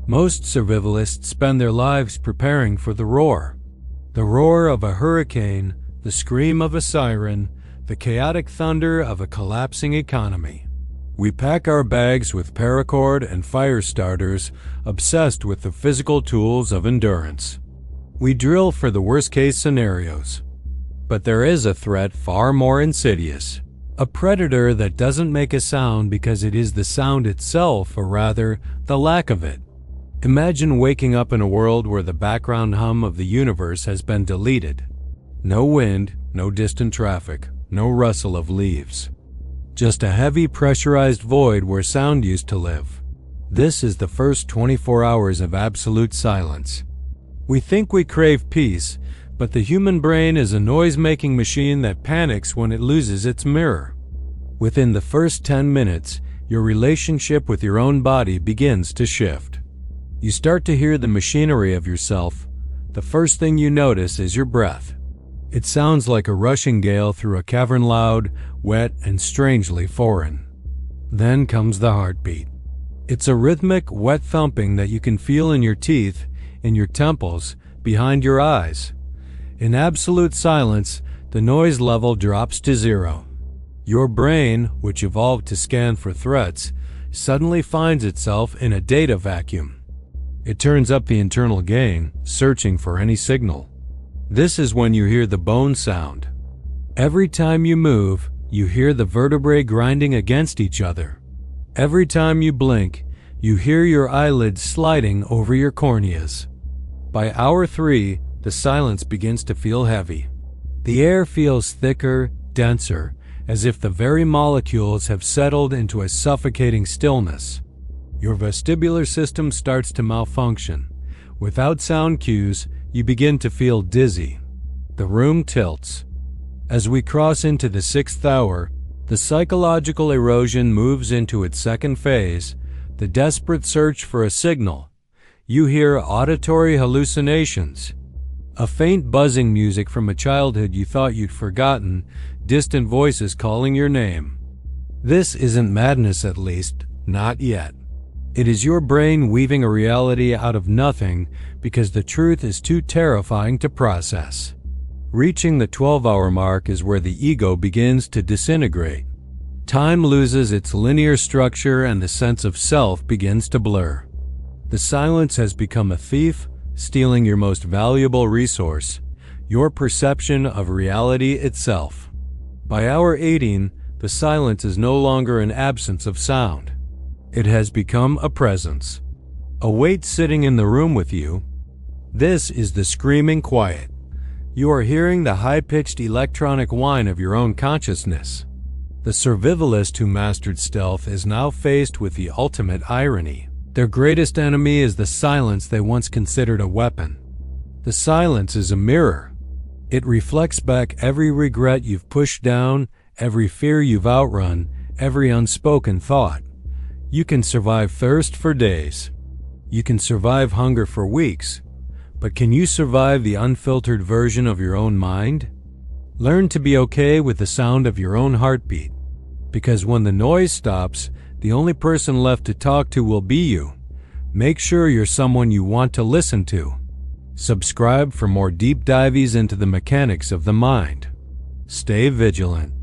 Most survivalists spend their lives preparing for the roar. The roar of a hurricane, the scream of a siren, the chaotic thunder of a collapsing economy. We pack our bags with paracord and fire starters, obsessed with the physical tools of endurance. We drill for the worst-case scenarios. But there is a threat far more insidious. A predator that doesn't make a sound because it is the sound itself, or rather, the lack of it. Imagine waking up in a world where the background hum of the universe has been deleted. No wind, no distant traffic, no rustle of leaves. Just a heavy pressurized void where sound used to live. This is the first 24 hours of absolute silence. We think we crave peace, but the human brain is a noise-making machine that panics when it loses its mirror. Within the first 10 minutes, your relationship with your own body begins to shift. You start to hear the machinery of yourself. The first thing you notice is your breath. It sounds like a rushing gale through a cavern, loud, wet, and strangely foreign. Then comes the heartbeat. It's a rhythmic, wet thumping that you can feel in your teeth, in your temples, behind your eyes. In absolute silence, the noise level drops to zero. Your brain, which evolved to scan for threats, suddenly finds itself in a data vacuum. It turns up the internal gain, searching for any signal. This is when you hear the bone sound. Every time you move, you hear the vertebrae grinding against each other. Every time you blink, you hear your eyelids sliding over your corneas. By hour 3, the silence begins to feel heavy. The air feels thicker, denser, as if the very molecules have settled into a suffocating stillness. Your vestibular system starts to malfunction. Without sound cues, you begin to feel dizzy. The room tilts. As we cross into the 6th hour, the psychological erosion moves into its second phase, the desperate search for a signal. You hear auditory hallucinations. A faint buzzing music from a childhood you thought you'd forgotten, distant voices calling your name. This isn't madness, at least, not yet. It is your brain weaving a reality out of nothing because the truth is too terrifying to process. Reaching the 12-hour mark is where the ego begins to disintegrate. Time loses its linear structure and the sense of self begins to blur. The silence has become a thief, stealing your most valuable resource, your perception of reality itself. By hour 18, the silence is no longer an absence of sound. It has become a presence. A weight sitting in the room with you. This is the screaming quiet. You are hearing the high-pitched electronic whine of your own consciousness. The survivalist who mastered stealth is now faced with the ultimate irony. Their greatest enemy is the silence they once considered a weapon. The silence is a mirror. It reflects back every regret you've pushed down, every fear you've outrun, every unspoken thought. You can survive thirst for days. You can survive hunger for weeks. But can you survive the unfiltered version of your own mind? Learn to be okay with the sound of your own heartbeat. Because when the noise stops, the only person left to talk to will be you. Make sure you're someone you want to listen to. Subscribe for more deep dives into the mechanics of the mind. Stay vigilant.